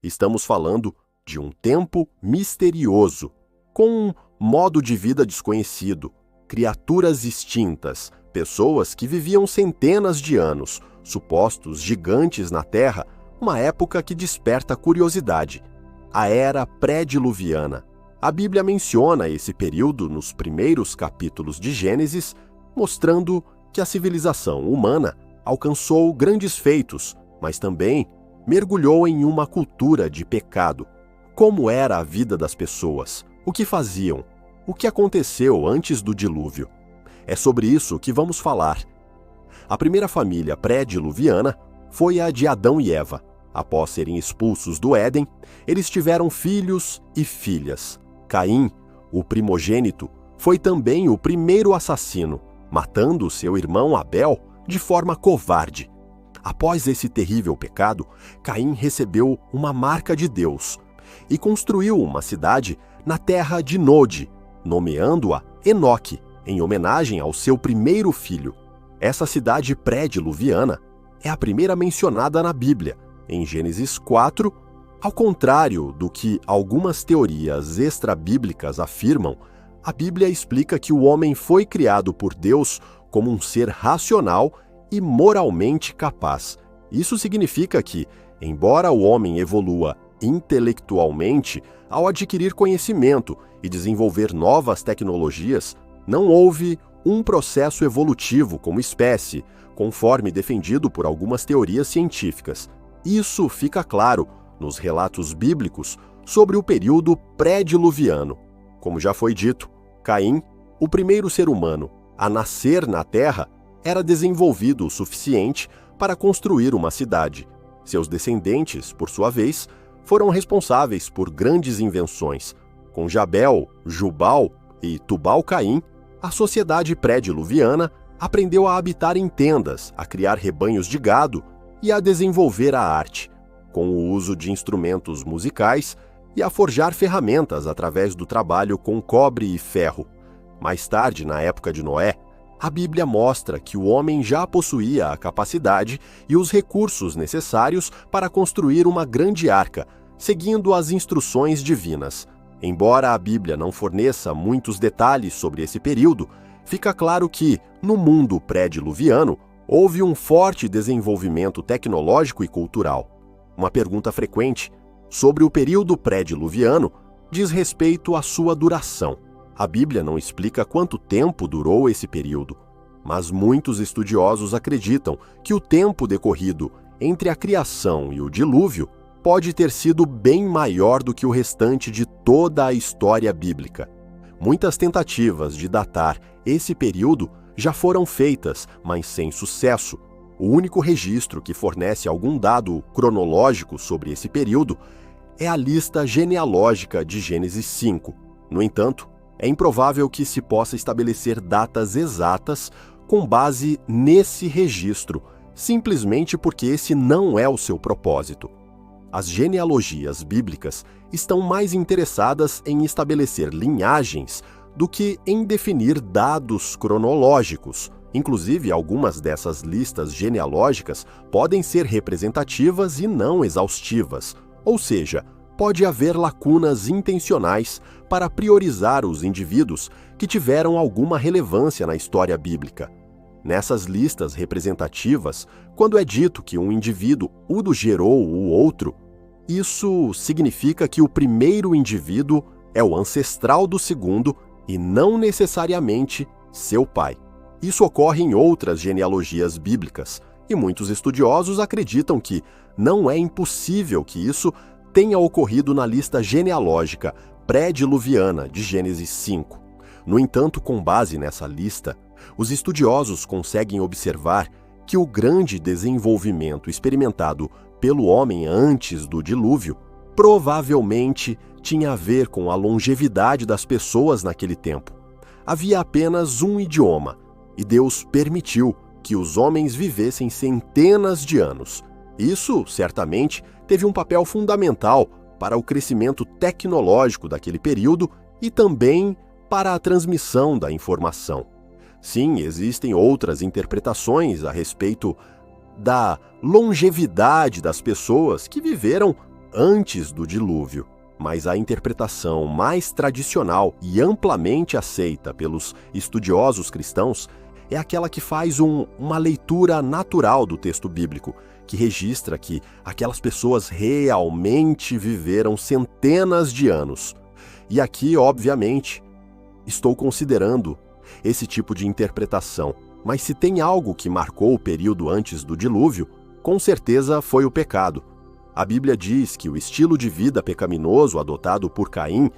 Estamos falando de um tempo misterioso, com um modo de vida desconhecido, criaturas extintas, pessoas que viviam centenas de anos, supostos gigantes na Terra, uma época que desperta curiosidade. A Era Pré-Diluviana. A Bíblia menciona esse período nos primeiros capítulos de Gênesis, mostrando que a civilização humana alcançou grandes feitos, mas também mergulhou em uma cultura de pecado. Como era a vida das pessoas? O que faziam? O que aconteceu antes do dilúvio? É sobre isso que vamos falar. A primeira família pré-diluviana foi a de Adão e Eva. Após serem expulsos do Éden, eles tiveram filhos e filhas. Caim, o primogênito, foi também o primeiro assassino, matando seu irmão Abel de forma covarde. Após esse terrível pecado, Caim recebeu uma marca de Deus e construiu uma cidade na terra de Nod, nomeando-a Enoque, em homenagem ao seu primeiro filho. Essa cidade pré-diluviana é a primeira mencionada na Bíblia, em Gênesis 4, ao contrário do que algumas teorias extra-bíblicas afirmam. A Bíblia explica que o homem foi criado por Deus como um ser racional e moralmente capaz. Isso significa que, embora o homem evolua intelectualmente ao adquirir conhecimento e desenvolver novas tecnologias, não houve um processo evolutivo como espécie, conforme defendido por algumas teorias científicas. Isso fica claro nos relatos bíblicos sobre o período pré-diluviano. Como já foi dito, Caim, o primeiro ser humano a nascer na Terra, era desenvolvido o suficiente para construir uma cidade. Seus descendentes, por sua vez, foram responsáveis por grandes invenções. Com Jabal, Jubal e Tubal-Caim, a sociedade pré-diluviana aprendeu a habitar em tendas, a criar rebanhos de gado e a desenvolver a arte, com o uso de instrumentos musicais e a forjar ferramentas através do trabalho com cobre e ferro. Mais tarde, na época de Noé, a Bíblia mostra que o homem já possuía a capacidade e os recursos necessários para construir uma grande arca, seguindo as instruções divinas. Embora a Bíblia não forneça muitos detalhes sobre esse período, fica claro que, no mundo pré-diluviano, houve um forte desenvolvimento tecnológico e cultural. Uma pergunta frequente sobre o período pré-diluviano diz respeito à sua duração. A Bíblia não explica quanto tempo durou esse período, mas muitos estudiosos acreditam que o tempo decorrido entre a criação e o dilúvio pode ter sido bem maior do que o restante de toda a história bíblica. Muitas tentativas de datar esse período já foram feitas, mas sem sucesso. O único registro que fornece algum dado cronológico sobre esse período é a lista genealógica de Gênesis 5. No entanto, é improvável que se possa estabelecer datas exatas com base nesse registro, simplesmente porque esse não é o seu propósito. As genealogias bíblicas estão mais interessadas em estabelecer linhagens do que em definir dados cronológicos. Inclusive, algumas dessas listas genealógicas podem ser representativas e não exaustivas, ou seja, pode haver lacunas intencionais para priorizar os indivíduos que tiveram alguma relevância na história bíblica. Nessas listas representativas, quando é dito que um indivíduo gerou o outro, isso significa que o primeiro indivíduo é o ancestral do segundo e não necessariamente seu pai. Isso ocorre em outras genealogias bíblicas, e muitos estudiosos acreditam que não é impossível que isso tenha ocorrido na lista genealógica pré-diluviana de Gênesis 5. No entanto, com base nessa lista, os estudiosos conseguem observar que o grande desenvolvimento experimentado pelo homem antes do dilúvio provavelmente tinha a ver com a longevidade das pessoas naquele tempo. Havia apenas um idioma, e Deus permitiu que os homens vivessem centenas de anos. Isso, certamente, teve um papel fundamental para o crescimento tecnológico daquele período e também para a transmissão da informação. Sim, existem outras interpretações a respeito da longevidade das pessoas que viveram antes do dilúvio, mas a interpretação mais tradicional e amplamente aceita pelos estudiosos cristãos é aquela que faz uma leitura natural do texto bíblico, que registra que aquelas pessoas realmente viveram centenas de anos. E aqui, obviamente, estou considerando esse tipo de interpretação, mas se tem algo que marcou o período antes do dilúvio, com certeza foi o pecado. A Bíblia diz que o estilo de vida pecaminoso adotado por Caim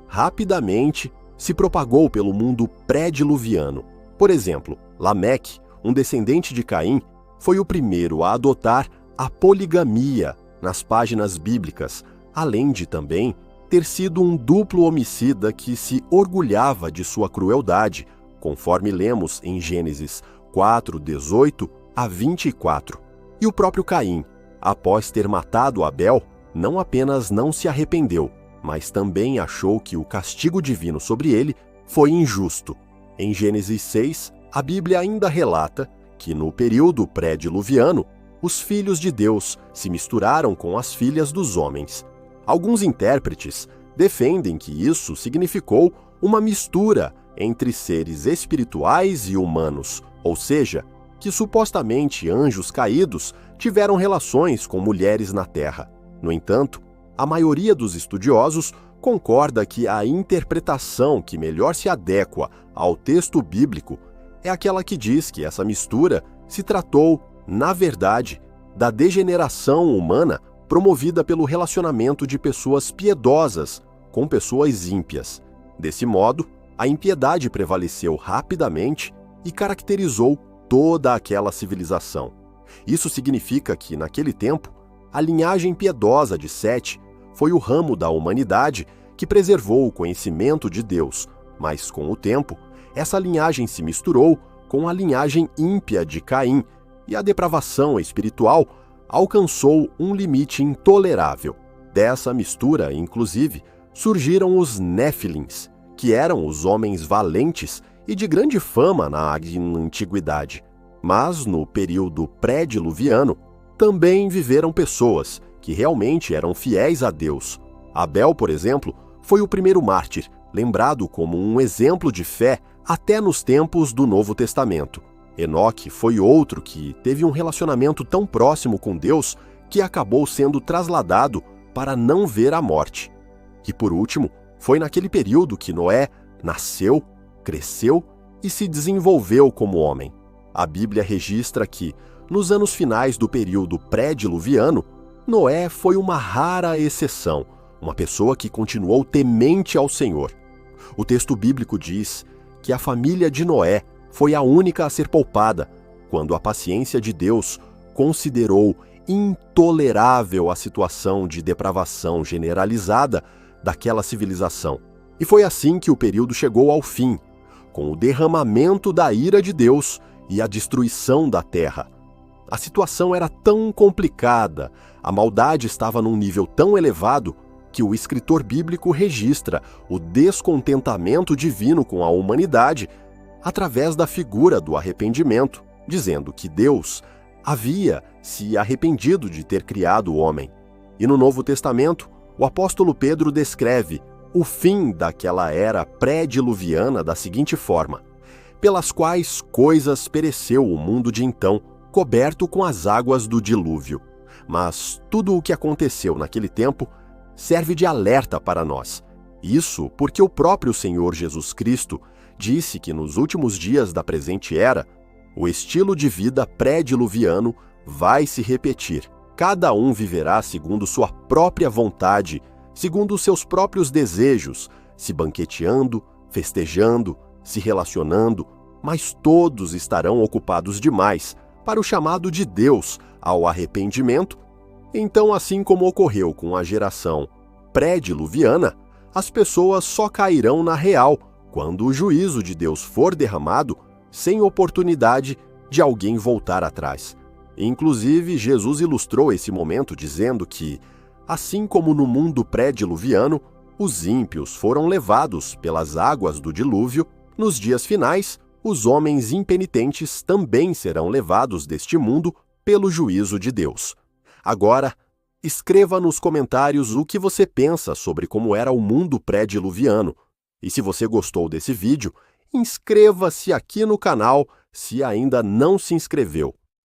rapidamente se propagou pelo mundo pré-diluviano. Por exemplo, Lameque, um descendente de Caim, foi o primeiro a adotar a poligamia nas páginas bíblicas, além de também ter sido um duplo homicida que se orgulhava de sua crueldade, conforme lemos em Gênesis 4:18 a 24. E o próprio Caim, após ter matado Abel, não apenas não se arrependeu, mas também achou que o castigo divino sobre ele foi injusto. Em Gênesis 6, a Bíblia ainda relata que no período pré-diluviano, os filhos de Deus se misturaram com as filhas dos homens. Alguns intérpretes defendem que isso significou uma mistura entre seres espirituais e humanos, ou seja, que supostamente anjos caídos tiveram relações com mulheres na Terra. No entanto, a maioria dos estudiosos concorda que a interpretação que melhor se adequa ao texto bíblico é aquela que diz que essa mistura se tratou, na verdade, da degeneração humana promovida pelo relacionamento de pessoas piedosas com pessoas ímpias. Desse modo, a impiedade prevaleceu rapidamente e caracterizou toda aquela civilização. Isso significa que, naquele tempo, a linhagem piedosa de Sete foi o ramo da humanidade que preservou o conhecimento de Deus, mas, com o tempo, essa linhagem se misturou com a linhagem ímpia de Caim e a depravação espiritual alcançou um limite intolerável. Dessa mistura, inclusive, surgiram os Néfilins, que eram os homens valentes e de grande fama na antiguidade. Mas, no período pré-diluviano, também viveram pessoas que realmente eram fiéis a Deus. Abel, por exemplo, foi o primeiro mártir, lembrado como um exemplo de fé até nos tempos do Novo Testamento. Enoque foi outro que teve um relacionamento tão próximo com Deus que acabou sendo trasladado para não ver a morte. E por último, foi naquele período que Noé nasceu, cresceu e se desenvolveu como homem. A Bíblia registra que, nos anos finais do período pré-diluviano, Noé foi uma rara exceção, uma pessoa que continuou temente ao Senhor. O texto bíblico diz que a família de Noé foi a única a ser poupada, quando a paciência de Deus considerou intolerável a situação de depravação generalizada daquela civilização. E foi assim que o período chegou ao fim, com o derramamento da ira de Deus e a destruição da terra. A situação era tão complicada, a maldade estava num nível tão elevado, que o escritor bíblico registra o descontentamento divino com a humanidade através da figura do arrependimento, dizendo que Deus havia se arrependido de ter criado o homem. E no Novo Testamento, o apóstolo Pedro descreve o fim daquela era pré-diluviana da seguinte forma: pelas quais coisas pereceu o mundo de então, coberto com as águas do dilúvio. Mas tudo o que aconteceu naquele tempo serve de alerta para nós. Isso porque o próprio Senhor Jesus Cristo disse que nos últimos dias da presente era, o estilo de vida pré-diluviano vai se repetir. Cada um viverá segundo sua própria vontade, segundo seus próprios desejos, se banqueteando, festejando, se relacionando, mas todos estarão ocupados demais para o chamado de Deus ao arrependimento. Então, assim como ocorreu com a geração pré-diluviana, as pessoas só cairão na real quando o juízo de Deus for derramado sem oportunidade de alguém voltar atrás. Inclusive, Jesus ilustrou esse momento dizendo que, assim como no mundo pré-diluviano, os ímpios foram levados pelas águas do dilúvio, nos dias finais, os homens impenitentes também serão levados deste mundo pelo juízo de Deus. Agora, Escreva nos comentários o que você pensa sobre como era o mundo pré-diluviano. E se você gostou desse vídeo, inscreva-se aqui no canal se ainda não se inscreveu.